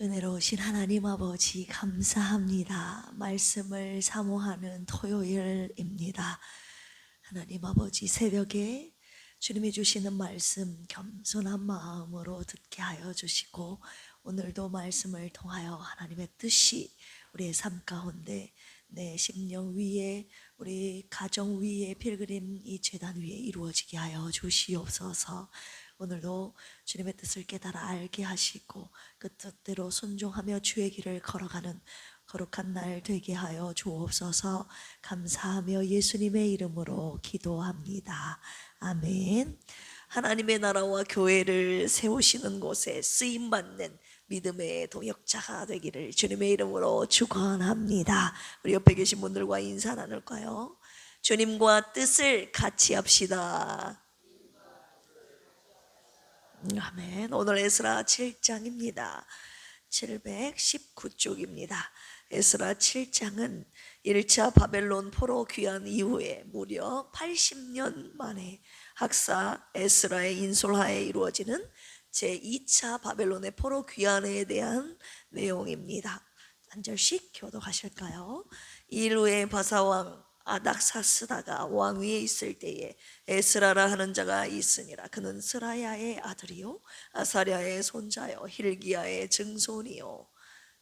은혜로우신 하나님 아버지 감사합니다. 말씀을 사모하는 토요일입니다. 하나님 아버지 새벽에 주님이 주시는 말씀 겸손한 마음으로 듣게 하여 주시고 오늘도 말씀을 통하여 하나님의 뜻이 우리의 삶 가운데 내 심령 위에 우리 가정 위에 필그림 이 제단 위에 이루어지게 하여 주시옵소서. 오늘도 주님의 뜻을 깨달아 알게 하시고 그 뜻대로 순종하며 주의 길을 걸어가는 거룩한 날 되게 하여 주옵소서. 감사하며 예수님의 이름으로 기도합니다. 아멘. 하나님의 나라와 교회를 세우시는 곳에 쓰임받는 믿음의 동역자가 되기를 주님의 이름으로 축원합니다. 우리 옆에 계신 분들과 인사 나눌까요? 주님과 뜻을 같이 합시다. 아멘. 오늘 에스라 7장입니다. 719쪽입니다. 에스라 7장은 1차 바벨론 포로 귀환 이후에 무려 80년 만에 학사 에스라의 인솔하에 이루어지는 제2차 바벨론의 포로 귀환에 대한 내용입니다. 한 절씩 교독하실까요? 이루의 바사왕 아닥사스다가 왕위에 있을 때에 에스라라 하는 자가 있으니라. 그는 스라야의 아들이요 아사랴의 손자요 힐기야의 증손이요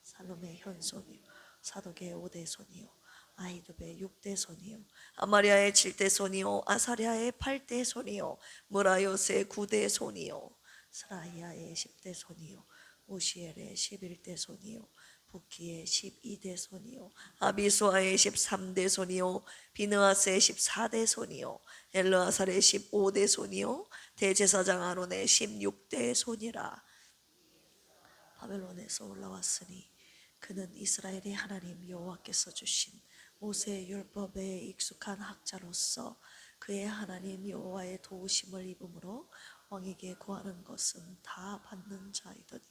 살롬의 현손이요 사독의 5대 손이요 아히두의 6대 손이요 아마리아의 7대 손이요 아사랴의 8대 손이요 무라요스의 9대 손이요 스라이야의 10대 손이요 오시엘의 11대 손이요 부키의 12대 손이요 아비수아의 13대 손이요 비느하스의 14대 손이요 엘르아살의 15대 손이요 대제사장 아론의 16대 손이라. 바벨론에서 올라왔으니 그는 이스라엘의 하나님 여호와께서 주신 모세의 율법에 익숙한 학자로서 그의 하나님 여호와의 도우심을 입음으로 왕에게 구하는 것은 다 받는 자이더니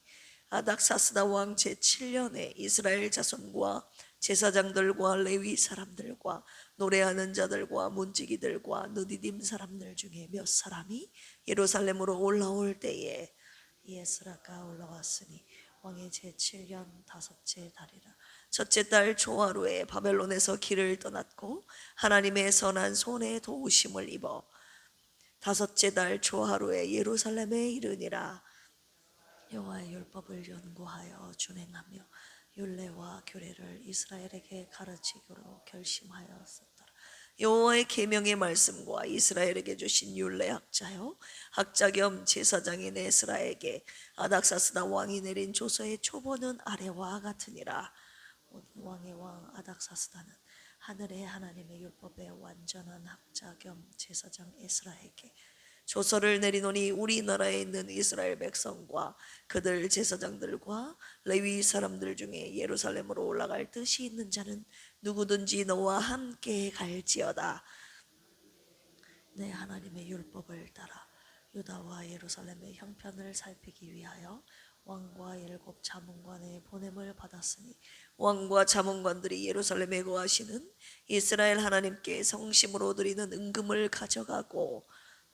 아닥사스다 왕 제7년에 이스라엘 자손과 제사장들과 레위 사람들과 노래하는 자들과 문지기들과 느디딤 사람들 중에 몇 사람이 예루살렘으로 올라올 때에 에스라가 올라왔으니 왕의 제7년 다섯째 달이라. 첫째 달 조하루에 바벨론에서 길을 떠났고 하나님의 선한 손에 도우심을 입어 다섯째 달 조하루에 예루살렘에 이르니라. 여호와의 율법을 연구하여 준행하며 율례와 규례를 이스라엘에게 가르치기로 결심하였었더라. 여호와의 계명의 말씀과 이스라엘에게 주신 율례 학자요 학자 겸 제사장인 에스라에게 아닥사스다 왕이 내린 조서의 초본은 아래와 같으니라. 왕의 왕 아닥사스다는 하늘의 하나님의 율법의 완전한 학자 겸 제사장 에스라에게 조서를 내리노니 우리나라에 있는 이스라엘 백성과 그들 제사장들과 레위 사람들 중에 예루살렘으로 올라갈 뜻이 있는 자는 누구든지 너와 함께 갈지어다. 내 하나님의 율법을 따라 유다와 예루살렘의 형편을 살피기 위하여 왕과 7 자문관의 보냄을 받았으니 왕과 자문관들이 예루살렘에 거하시는 이스라엘 하나님께 성심으로 드리는 은금을 가져가고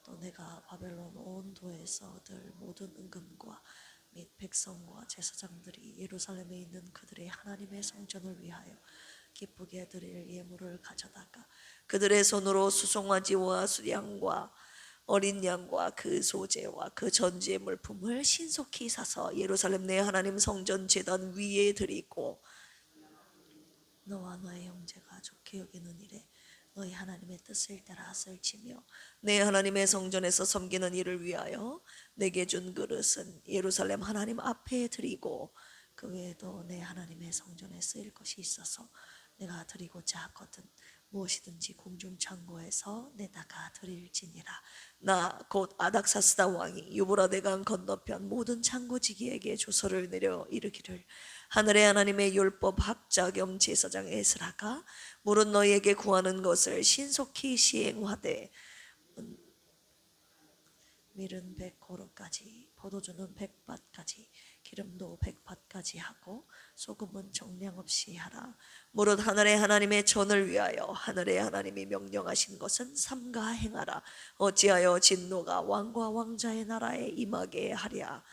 또 내가 바벨론 온 도에서 얻을 모든 은금과 및 백성과 제사장들이 예루살렘에 있는 그들의 하나님의 성전을 위하여 기쁘게 드릴 예물을 가져다가 그들의 손으로 수송아지와 수양과 어린 양과 그 소재와 그 전지의 물품을 신속히 사서 예루살렘 내 하나님 성전 제단 위에 드리고 너와 너의 형제가 좋게 여기는 일에 너희 하나님의 뜻을 따라 쓸지며 내 하나님의 성전에서 섬기는 일을 위하여 내게 준 그릇은 예루살렘 하나님 앞에 드리고 그 외에도 내 하나님의 성전에 쓰일 것이 있어서 내가 드리고자 하거든 무엇이든지 공중 창고에서 내다가 드릴지니라. 나 곧 아닥사스다 왕이 유브라데 강 건너편 모든 창고지기에게 조서를 내려 이르기를 하늘의 하나님의 율법 학자 겸 제사장 에스라가 물은 너희에게 구하는 것을 신속히 시행하되 밀은 100고루까지 포도주는 100밭까지 기름도 100밭까지 하고 소금은 정량 없이 하라. 무릇 하늘의 하나님의 전을 위하여 하늘의 하나님이 명령하신 것은 삼가 행하라. 어찌하여 진노가 왕과 왕자의 나라에 임하게 하랴.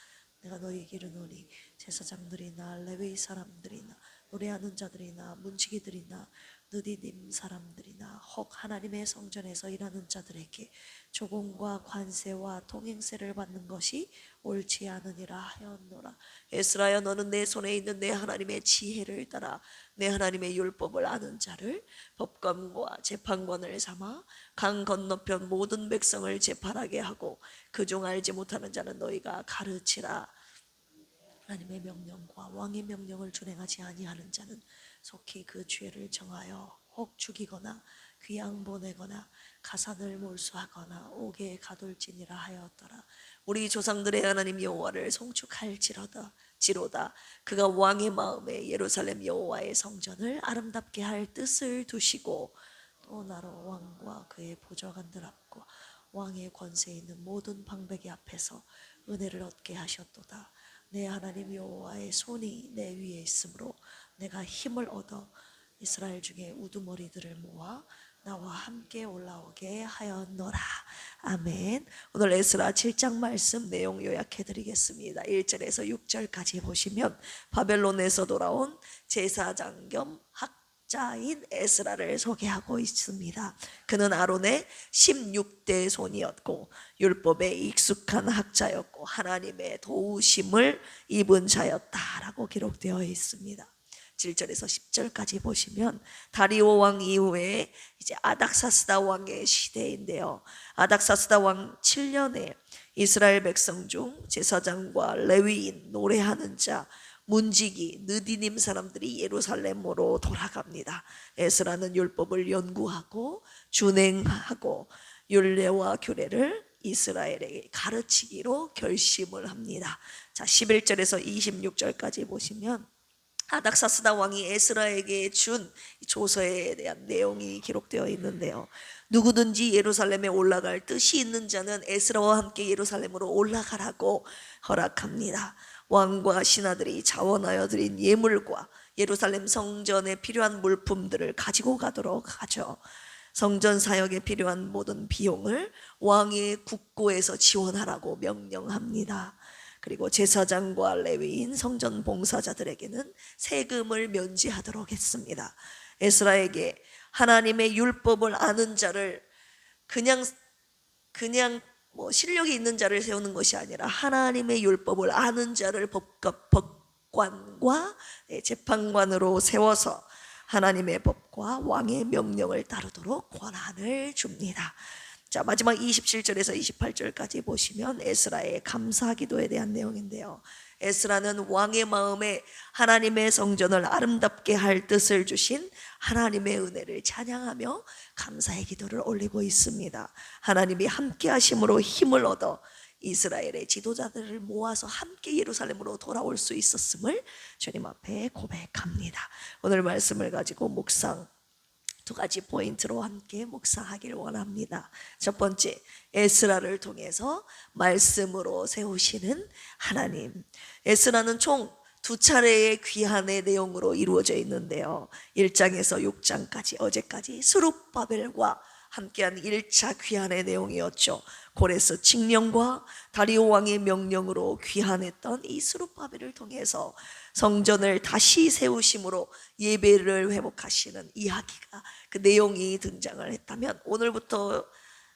내가 너희에게 이르노니 제사장들이나 레위 사람들이나 노래하는 자들이나 문지기들이나 느디님 사람들이나 혹 하나님의 성전에서 일하는 자들에게 조공과 관세와 통행세를 받는 것이 옳지 않으니라 하였노라. 에스라야, 너는 내 손에 있는 내 하나님의 지혜를 따라 내 하나님의 율법을 아는 자를 법관과 재판관을 삼아 강 건너편 모든 백성을 재판하게 하고 그중 알지 못하는 자는 너희가 가르치라. 하나님의 명령과 왕의 명령을 준행하지 아니하는 자는 속히 그 죄를 정하여 혹 죽이거나 귀양 보내거나 가산을 몰수하거나 옥에 가둘지니라 하였더라. 우리 조상들의 하나님 여호와를 송축할지로다. 그가 왕의 마음에 예루살렘 여호와의 성전을 아름답게 할 뜻을 두시고 또 나로 왕과 그의 보좌관들 앞과 왕의 권세에 있는 모든 방백이 앞에서 은혜를 얻게 하셨도다. 내 하나님 여호와의 손이 내 위에 있으므로 내가 힘을 얻어 이스라엘 중에 우두머리들을 모아 나와 함께 올라오게 하였노라. 아멘. 오늘 에스라 7장 말씀 내용 요약해 드리겠습니다. 1절에서 6절까지 보시면 바벨론에서 돌아온 제사장 겸 학자인 에스라를 소개하고 있습니다. 그는 아론의 16대 손이었고 율법에 익숙한 학자였고 하나님의 도우심을 입은 자였다라고 기록되어 있습니다. 7절에서 10절까지 보시면 다리오 왕 이후에 이제 아닥사스다 왕의 시대인데요. 아닥사스다 왕 7년에 이스라엘 백성 중 제사장과 레위인, 노래하는 자, 문지기, 느디님 사람들이 예루살렘으로 돌아갑니다. 에스라는 율법을 연구하고 준행하고 율례와 규례를 이스라엘에게 가르치기로 결심을 합니다. 자, 11절에서 26절까지 보시면 아닥사스다 왕이 에스라에게 준 조서에 대한 내용이 기록되어 있는데요. 누구든지 예루살렘에 올라갈 뜻이 있는 자는 에스라와 함께 예루살렘으로 올라가라고 허락합니다. 왕과 신하들이 자원하여 드린 예물과 예루살렘 성전에 필요한 물품들을 가지고 가도록 하죠. 성전 사역에 필요한 모든 비용을 왕의 국고에서 지원하라고 명령합니다. 그리고 제사장과 레위인 성전 봉사자들에게는 세금을 면제하도록 했습니다. 에스라에게 하나님의 율법을 아는 자를 그냥 실력이 있는 자를 세우는 것이 아니라 하나님의 율법을 아는 자를 법관과 재판관으로 세워서 하나님의 법과 왕의 명령을 따르도록 권한을 줍니다. 자, 마지막 27절에서 28절까지 보시면 에스라의 감사 기도에 대한 내용인데요. 에스라는 왕의 마음에 하나님의 성전을 아름답게 할 뜻을 주신 하나님의 은혜를 찬양하며 감사의 기도를 올리고 있습니다. 하나님이 함께 하심으로 힘을 얻어 이스라엘의 지도자들을 모아서 함께 예루살렘으로 돌아올 수 있었음을 주님 앞에 고백합니다. 오늘 말씀을 가지고 묵상 두 가지 포인트로 함께 묵상하길 원합니다. 첫 번째, 에스라를 통해서 말씀으로 세우시는 하나님. 에스라는 총 두 차례의 귀환의 내용으로 이루어져 있는데요. 1장에서 6장까지 어제까지 스룹바벨과 함께한 1차 귀환의 내용이었죠. 고레스 칙령과 다리오 왕의 명령으로 귀환했던 이 스룹바벨을 통해서 성전을 다시 세우심으로 예배를 회복하시는 이야기가 그 내용이 등장을 했다면 오늘부터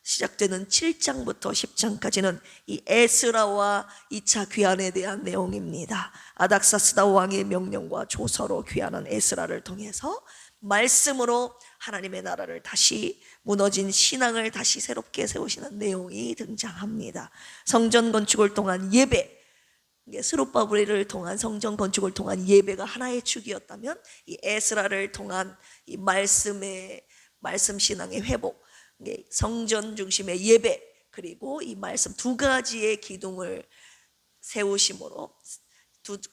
시작되는 7장부터 10장까지는 이 에스라와 2차 귀환에 대한 내용입니다. 아닥사스다 왕의 명령과 조서로 귀환한 에스라를 통해서 말씀으로 하나님의 나라를 다시 무너진 신앙을 다시 새롭게 세우시는 내용이 등장합니다. 성전 건축을 통한 예배, 스룹바벨을 통한 성전 건축을 통한 예배가 하나의 축이었다면 이 에스라를 통한 이 말씀 신앙의 회복, 성전 중심의 예배, 그리고 이 말씀 두 가지의 기둥을 세우심으로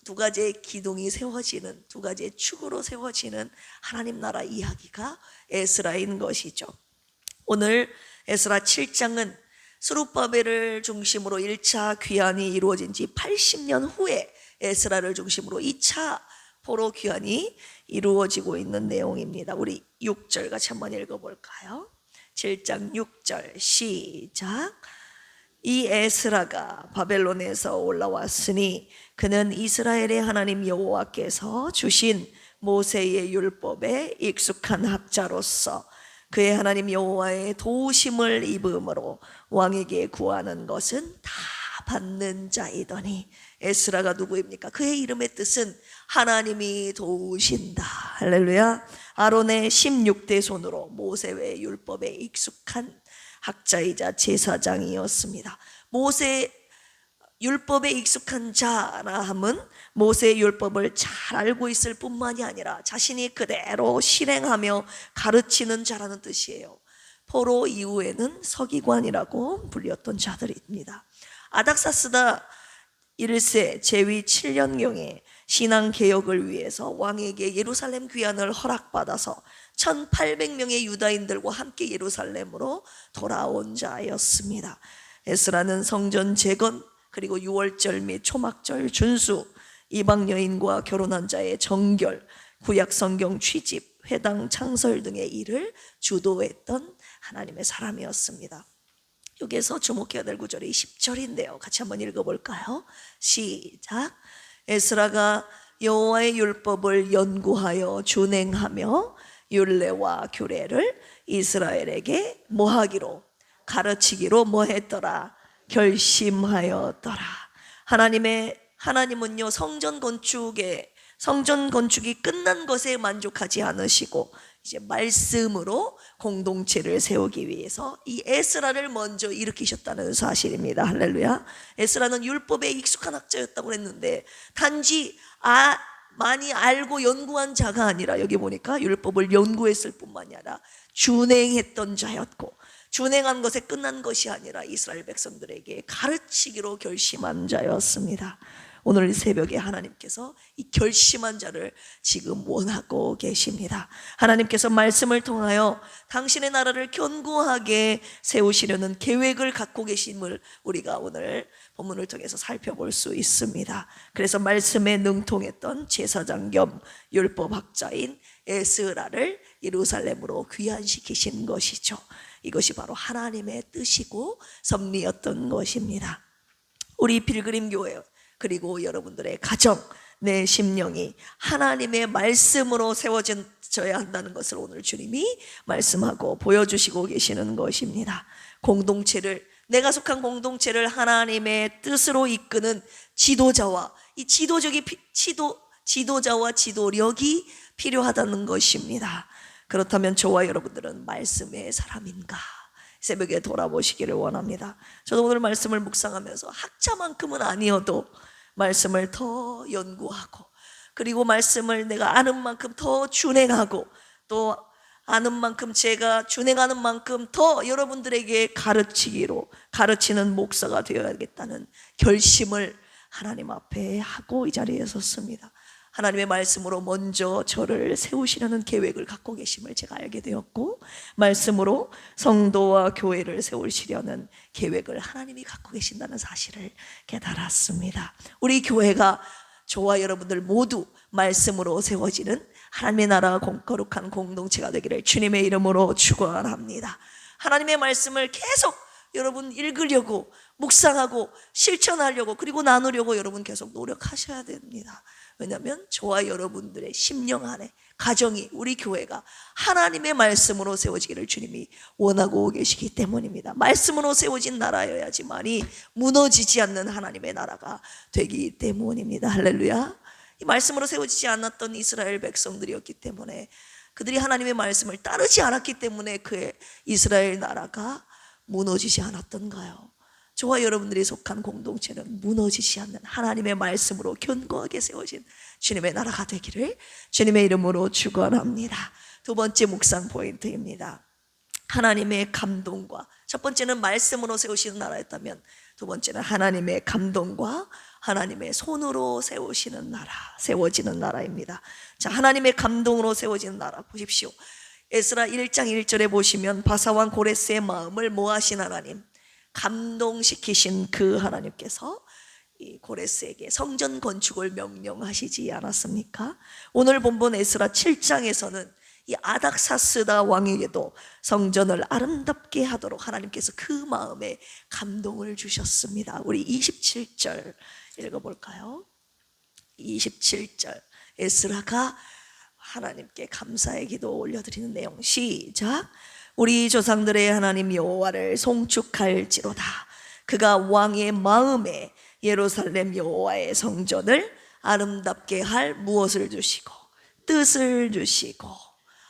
두 가지의 기둥이 세워지는, 두 가지의 축으로 세워지는 하나님 나라 이야기가 에스라인 것이죠. 오늘 에스라 7장은 스룹바벨을 중심으로 1차 귀환이 이루어진 지 80년 후에 에스라를 중심으로 2차 포로 귀환이 이루어지고 있는 내용입니다. 우리 6절 같이 한번 읽어볼까요? 7장 6절 시작. 이 에스라가 바벨론에서 올라왔으니 그는 이스라엘의 하나님 여호와께서 주신 모세의 율법에 익숙한 학자로서 그의 하나님 여호와의 도우심을 입음으로 왕에게 구하는 것은 다 받는 자이더니. 에스라가 누구입니까? 그의 이름의 뜻은 하나님이 도우신다. 할렐루야. 아론의 16대 손으로 모세의 율법에 익숙한 학자이자 제사장이었습니다. 모세 율법에 익숙한 자라 함은 모세의 율법을 잘 알고 있을 뿐만이 아니라 자신이 그대로 실행하며 가르치는 자라는 뜻이에요. 포로 이후에는 서기관이라고 불렸던 자들입니다. 아닥사스다 1세 제위 7년경에 신앙개혁을 위해서 왕에게 예루살렘 귀환을 허락받아서 1800명의 유다인들과 함께 예루살렘으로 돌아온 자였습니다. 에스라는 성전 재건, 그리고 유월절 및 초막절 준수, 이방 여인과 결혼한 자의 정결, 구약 성경 취집, 회당 창설 등의 일을 주도했던 하나님의 사람이었습니다. 여기에서 주목해야 될 구절이 10절인데요. 같이 한번 읽어볼까요? 시작. 에스라가 여호와의 율법을 연구하여 준행하며 율례와 규례를 이스라엘에게 뭐하기로? 가르치기로 뭐했더라? 결심하였더라. 하나님은요, 성전 건축이 끝난 것에 만족하지 않으시고 이제 말씀으로 공동체를 세우기 위해서 이 에스라를 먼저 일으키셨다는 사실입니다. 할렐루야. 에스라는 율법에 익숙한 학자였다고 했는데 단지 많이 알고 연구한 자가 아니라 여기 보니까 율법을 연구했을 뿐만이 아니라 준행했던 자였고, 준행한 것에 끝난 것이 아니라 이스라엘 백성들에게 가르치기로 결심한 자였습니다. 오늘 새벽에 하나님께서 이 결심한 자를 지금 원하고 계십니다. 하나님께서 말씀을 통하여 당신의 나라를 견고하게 세우시려는 계획을 갖고 계심을 우리가 오늘 본문을 통해서 살펴볼 수 있습니다. 그래서 말씀에 능통했던 제사장 겸 율법학자인 에스라를 예루살렘으로 귀환시키신 것이죠. 이것이 바로 하나님의 뜻이고 섭리였던 것입니다. 우리 필그림 교회 그리고 여러분들의 가정, 내 심령이 하나님의 말씀으로 세워져야 한다는 것을 오늘 주님이 말씀하고 보여주시고 계시는 것입니다. 내가 속한 공동체를 하나님의 뜻으로 이끄는 지도자와 이 지도자와 지도력이 필요하다는 것입니다. 그렇다면 저와 여러분들은 말씀의 사람인가? 새벽에 돌아보시기를 원합니다. 저도 오늘 말씀을 묵상하면서 학자만큼은 아니어도 말씀을 더 연구하고, 그리고 말씀을 내가 아는 만큼 더 준행하고, 또 아는 만큼 제가 준행하는 만큼 더 여러분들에게 가르치는 목사가 되어야겠다는 결심을 하나님 앞에 하고 이 자리에 섰습니다. 하나님의 말씀으로 먼저 저를 세우시려는 계획을 갖고 계심을 제가 알게 되었고, 말씀으로 성도와 교회를 세우시려는 계획을 하나님이 갖고 계신다는 사실을 깨달았습니다. 우리 교회가 저와 여러분들 모두 말씀으로 세워지는 하나님의 나라 거룩한 공동체가 되기를 주님의 이름으로 축원합니다. 하나님의 말씀을 계속 여러분 읽으려고, 묵상하고 실천하려고, 그리고 나누려고 여러분 계속 노력하셔야 됩니다. 왜냐하면 저와 여러분들의 심령 안에 가정이, 우리 교회가 하나님의 말씀으로 세워지기를 주님이 원하고 계시기 때문입니다. 말씀으로 세워진 나라여야지만이 무너지지 않는 하나님의 나라가 되기 때문입니다. 할렐루야. 이 말씀으로 세워지지 않았던 이스라엘 백성들이었기 때문에, 그들이 하나님의 말씀을 따르지 않았기 때문에 그의 이스라엘 나라가 무너지지 않았던가요? 저와 여러분들이 속한 공동체는 무너지지 않는 하나님의 말씀으로 견고하게 세워진 주님의 나라가 되기를 주님의 이름으로 축원합니다. 두 번째 묵상 포인트입니다. 하나님의 감동과, 첫 번째는 말씀으로 세우시는 나라였다면 두 번째는 하나님의 감동과 하나님의 손으로 세워지는 나라입니다. 자, 하나님의 감동으로 세워지는 나라 보십시오. 에스라 1장 1절에 보시면 바사왕 고레스의 마음을 모하신 하나님, 감동시키신 그 하나님께서 이 고레스에게 성전 건축을 명령하시지 않았습니까? 오늘 본문 에스라 7장에서는 이 아닥사스다 왕에게도 성전을 아름답게 하도록 하나님께서 그 마음에 감동을 주셨습니다. 우리 27절 읽어볼까요? 27절 에스라가 하나님께 감사의 기도 올려드리는 내용, 시작. 우리 조상들의 하나님 여호와를 송축할지로다. 그가 왕의 마음에 예루살렘 여호와의 성전을 아름답게 할 무엇을 주시고 뜻을 주시고,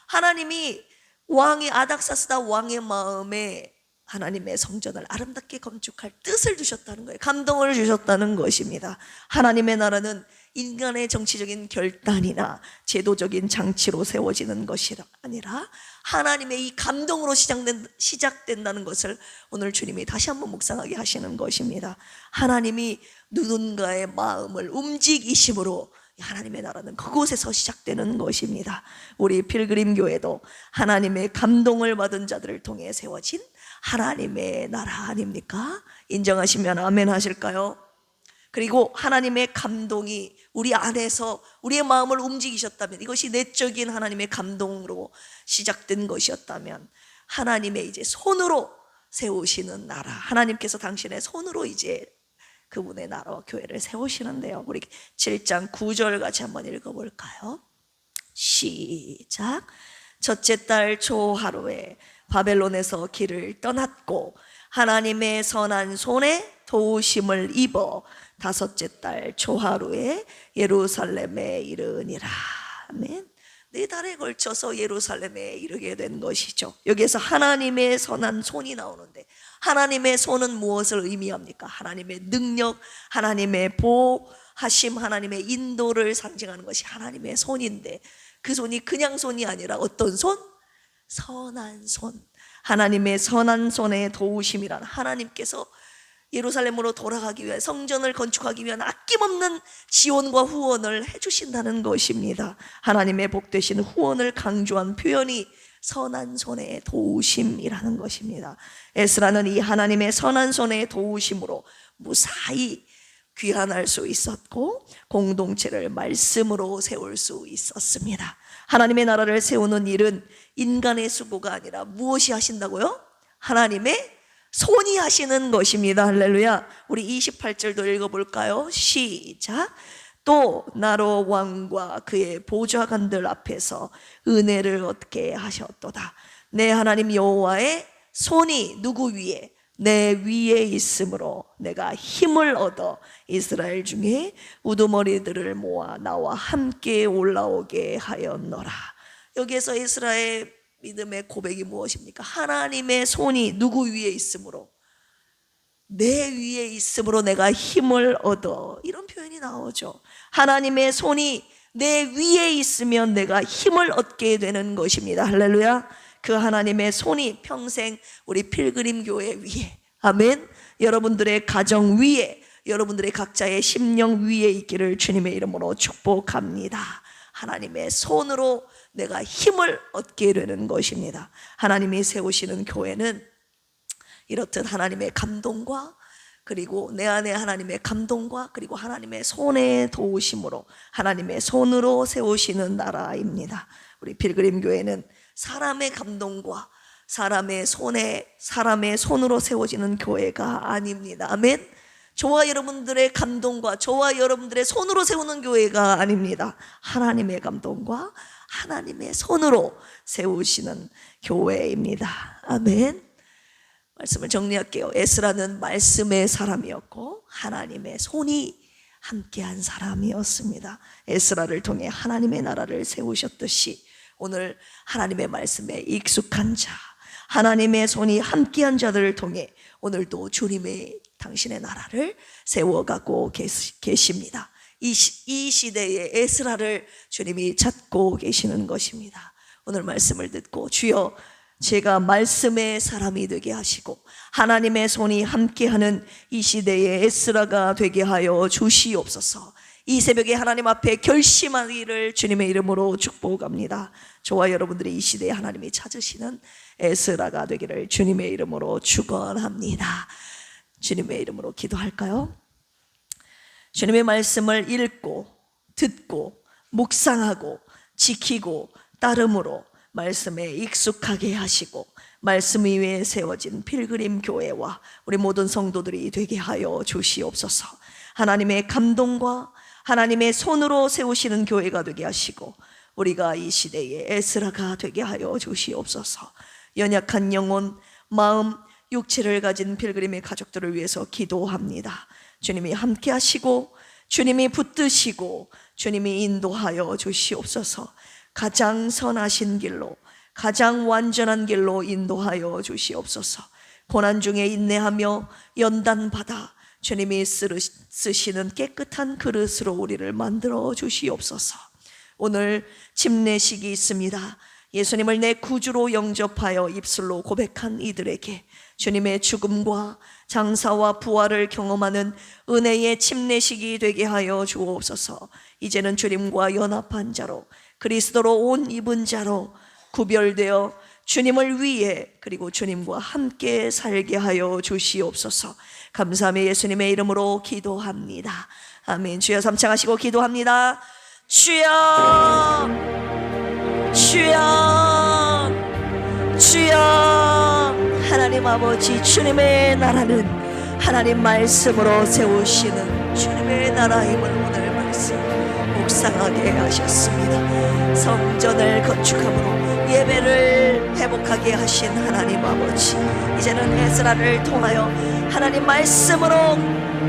하나님이 왕이 아닥사스다 왕의 마음에 하나님의 성전을 아름답게 건축할 뜻을 주셨다는 거예요. 감동을 주셨다는 것입니다. 하나님의 나라는 인간의 정치적인 결단이나 제도적인 장치로 세워지는 것이 아니라 하나님의 이 감동으로 시작된다는 것을 오늘 주님이 다시 한번 묵상하게 하시는 것입니다. 하나님이 누군가의 마음을 움직이심으로 하나님의 나라는 그곳에서 시작되는 것입니다. 우리 필그림 교회도 하나님의 감동을 받은 자들을 통해 세워진 하나님의 나라 아닙니까? 인정하시면 아멘 하실까요? 그리고 하나님의 감동이 우리 안에서 우리의 마음을 움직이셨다면, 이것이 내적인 하나님의 감동으로 시작된 것이었다면, 하나님의 이제 손으로 세우시는 나라, 하나님께서 당신의 손으로 이제 그분의 나라와 교회를 세우시는데요. 우리 7장 9절 같이 한번 읽어볼까요? 시작. 첫째 달 초하루에 바벨론에서 길을 떠났고 하나님의 선한 손에 도우심을 입어 다섯째 달 초하루에 예루살렘에 이르니라. 아멘. 4달에 걸쳐서 예루살렘에 이르게 된 것이죠. 여기에서 하나님의 선한 손이 나오는데, 하나님의 손은 무엇을 의미합니까? 하나님의 능력, 하나님의 보호하심, 하나님의 인도를 상징하는 것이 하나님의 손인데, 그 손이 그냥 손이 아니라 어떤 손? 선한 손. 하나님의 선한 손의 도우심이란, 하나님께서 예루살렘으로 돌아가기 위해, 성전을 건축하기 위한 아낌없는 지원과 후원을 해주신다는 것입니다. 하나님의 복되신 후원을 강조한 표현이 선한 손의 도우심이라는 것입니다. 에스라는 이 하나님의 선한 손의 도우심으로 무사히 귀환할 수 있었고 공동체를 말씀으로 세울 수 있었습니다. 하나님의 나라를 세우는 일은 인간의 수고가 아니라 무엇이 하신다고요? 하나님의 손이 하시는 것입니다. 할렐루야. 우리 28절도 읽어볼까요? 시작. 또 나로 왕과 그의 보좌관들 앞에서 은혜를 얻게 하셨도다. 내 하나님 여호와의 손이 누구 위에? 내 위에 있으므로 내가 힘을 얻어 이스라엘 중에 우두머리들을 모아 나와 함께 올라오게 하였노라. 여기에서 이스라엘 믿음의 고백이 무엇입니까? 하나님의 손이 누구 위에 있으므로? 내 위에 있으므로 내가 힘을 얻어. 이런 표현이 나오죠. 하나님의 손이 내 위에 있으면 내가 힘을 얻게 되는 것입니다. 할렐루야. 그 하나님의 손이 평생 우리 필그림 교회 위에, 아멘, 여러분들의 가정 위에, 여러분들의 각자의 심령 위에 있기를 주님의 이름으로 축복합니다. 하나님의 손으로 내가 힘을 얻게 되는 것입니다. 하나님이 세우시는 교회는 이렇듯 하나님의 감동과, 그리고 내 안에 하나님의 감동과, 그리고 하나님의 손의 도우심으로, 하나님의 손으로 세우시는 나라입니다. 우리 필그림 교회는 사람의 감동과 사람의 손으로 세워지는 교회가 아닙니다. 아멘. 저와 여러분들의 감동과 저와 여러분들의 손으로 세우는 교회가 아닙니다. 하나님의 감동과 하나님의 손으로 세우시는 교회입니다. 아멘. 말씀을 정리할게요. 에스라는 말씀의 사람이었고 하나님의 손이 함께한 사람이었습니다. 에스라를 통해 하나님의 나라를 세우셨듯이 오늘 하나님의 말씀에 익숙한 자, 하나님의 손이 함께한 자들을 통해 오늘도 주님의 당신의 나라를 세워가고 계십니다. 이 시대의 에스라를 주님이 찾고 계시는 것입니다. 오늘 말씀을 듣고 주여 제가 말씀의 사람이 되게 하시고 하나님의 손이 함께하는 이 시대의 에스라가 되게 하여 주시옵소서. 이 새벽에 하나님 앞에 결심하기를 주님의 이름으로 축복합니다. 저와 여러분들이 이 시대에 하나님이 찾으시는 에스라가 되기를 주님의 이름으로 축원합니다. 주님의 이름으로 기도할까요? 주님의 말씀을 읽고 듣고 묵상하고 지키고 따름으로 말씀에 익숙하게 하시고 말씀 위에 세워진 필그림 교회와 우리 모든 성도들이 되게 하여 주시옵소서. 하나님의 감동과 하나님의 손으로 세우시는 교회가 되게 하시고 우리가 이 시대의 에스라가 되게 하여 주시옵소서. 연약한 영혼, 마음, 육체를 가진 필그림의 가족들을 위해서 기도합니다. 주님이 함께 하시고 주님이 붙드시고 주님이 인도하여 주시옵소서. 가장 선하신 길로, 가장 완전한 길로 인도하여 주시옵소서. 고난 중에 인내하며 연단받아 주님이 쓰시는 깨끗한 그릇으로 우리를 만들어 주시옵소서. 오늘 침례식이 있습니다. 예수님을 내 구주로 영접하여 입술로 고백한 이들에게 주님의 죽음과 장사와 부활을 경험하는 은혜의 침례식이 되게 하여 주옵소서. 이제는 주님과 연합한 자로, 그리스도로 옷 입은 자로 구별되어 주님을 위해 그리고 주님과 함께 살게 하여 주시옵소서. 감사하며 예수님의 이름으로 기도합니다. 아멘. 주여 삼창하시고 기도합니다. 주여, 주여, 주여. 하나님 아버지, 주님의 나라는 하나님 말씀으로 세우시는 주님의 나라임을 오늘 말씀 묵상하게 하셨습니다. 성전을 건축함으로 예배를 회복하게 하신 하나님 아버지, 이제는 에스라를 통하여 하나님 말씀으로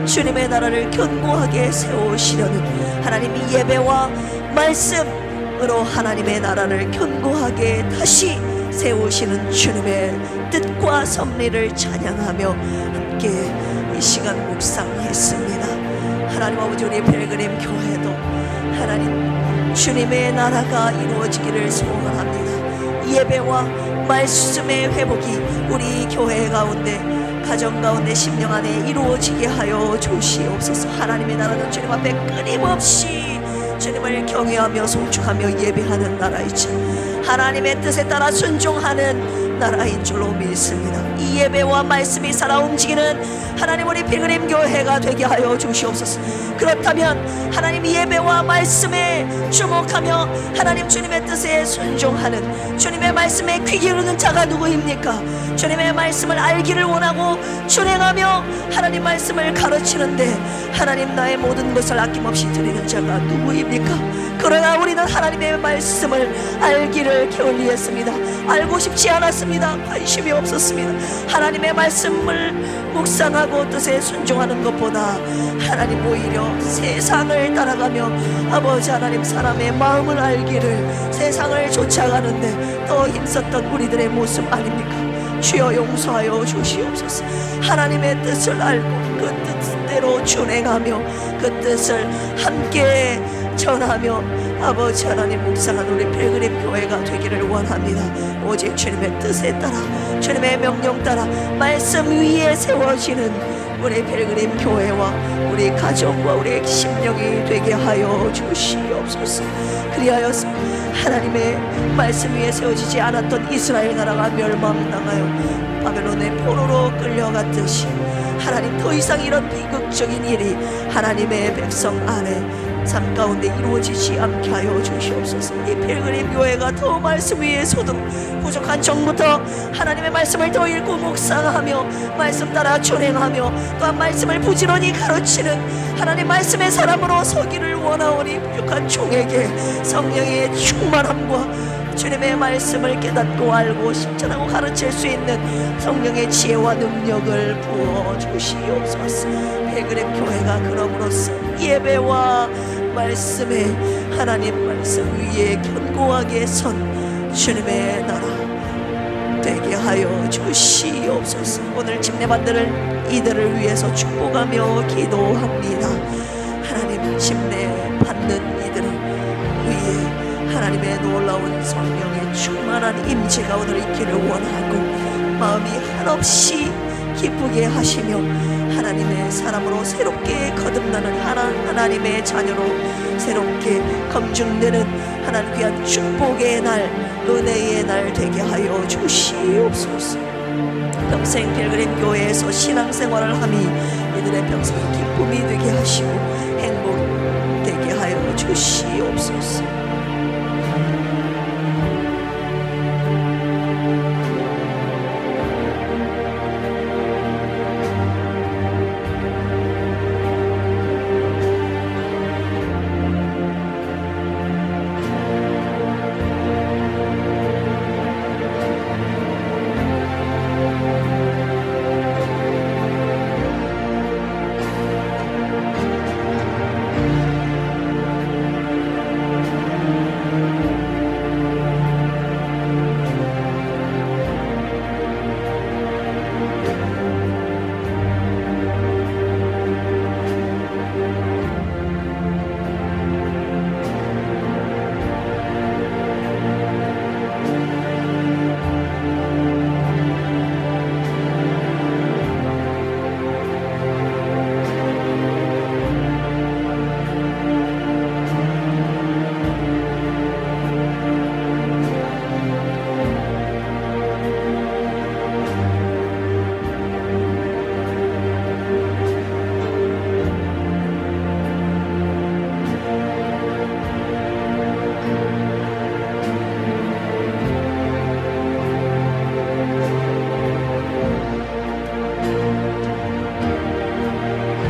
주님의 나라를 견고하게 세우시려는 하나님이 예배와 말씀으로 하나님의 나라를 견고하게 다시 세우시는 주님의 뜻과 섭리를 찬양하며 함께 이 시간 묵상했습니다. 하나님 아버지, 우리 필그림 교회도 하나님 주님의 나라가 이루어지기를 소원합니다. 예배와 말씀의 회복이 우리 교회 가운데, 가정 가운데, 심령 안에 이루어지게 하여 주시옵소서. 하나님의 나라는 주님 앞에 끊임없이 주님을 경외하며 송축하며 예배하는 나라이지 하나님의 뜻에 따라 순종하는 나라인 줄로 믿습니다. 이 예배와 말씀이 살아 움직이는 하나님 우리 필그림 교회가 되게 하여 주시옵소서. 그렇다면 하나님 예배와 말씀에 주목하며 하나님 주님의 뜻에 순종하는, 주님의 말씀에 귀 기울이는 자가 누구입니까? 주님의 말씀을 알기를 원하고 준행하며 하나님 말씀을 가르치는데 하나님 나의 모든 것을 아낌없이 드리는 자가 누구입니까? 그러나 우리는 하나님의 말씀을 알기를 게을리했습니다. 알고 싶지 않았습니다. 관심이 없었습니다. 하나님의 말씀을 묵상하고 뜻에 순종하는 것보다 하나님 오히려 세상을 따라가며 아버지 하나님 사람의 마음을 알기를 세상을 쫓아가는데 더 힘썼던 우리들의 모습 아닙니까? 주여 용서하여 주시옵소서. 하나님의 뜻을 알고 그 뜻대로 준행하며 그 뜻을 함께 전하며 아버지 하나님 묵상한 우리 필그림 교회가 되기를 원합니다. 오직 주님의 뜻에 따라, 주님의 명령 따라 말씀 위에 세워지는 우리 필그림 교회와 우리 가정과 우리 심령이 되게 하여 주시옵소서. 그리하여서 하나님의 말씀 위에 세워지지 않았던 이스라엘 나라가 멸망당하여 바벨론의 포로로 끌려갔듯이 하나님 더 이상 이런 비극적인 일이 하나님의 백성 안에 삶 가운데 이루어지지 않게 하여 주시옵소서. 이 필그림 교회가 더 말씀 위에 서도록 부족한 정부터 하나님의 말씀을 더 읽고 묵상하며 말씀 따라 준행하며 또한 말씀을 부지런히 가르치는 하나님 말씀의 사람으로 서기를 원하오니 부족한 종에게 성령의 충만함과 주님의 말씀을 깨닫고 알고 실천하고 가르칠 수 있는 성령의 지혜와 능력을 부어 주시옵소서. 필그림 교회가 그럼으로써 예배와 말씀에 하나님 말씀 위에 견고하게 선 주님의 나라 되게 하여 주시옵소서. 오늘 침례받는 이들을 위해서 축복하며 기도합니다. 하나님 침례받는 이들을 위해 하나님의 놀라운 성령의 충만한 임재가 오늘 있기를 원하고 마음이 한없이 기쁘게 하시며 하나님의 사람으로 새롭게 거듭나는 하나님의 자녀로 새롭게 검증되는 하나님 귀한 축복의 날, 은혜의 날 되게 하여 주시옵소서. 평생 필그림 교회에서 신앙생활을 함이 이들의 평생의 기쁨이 되게 하시고 행복 되게 하여 주시옵소서.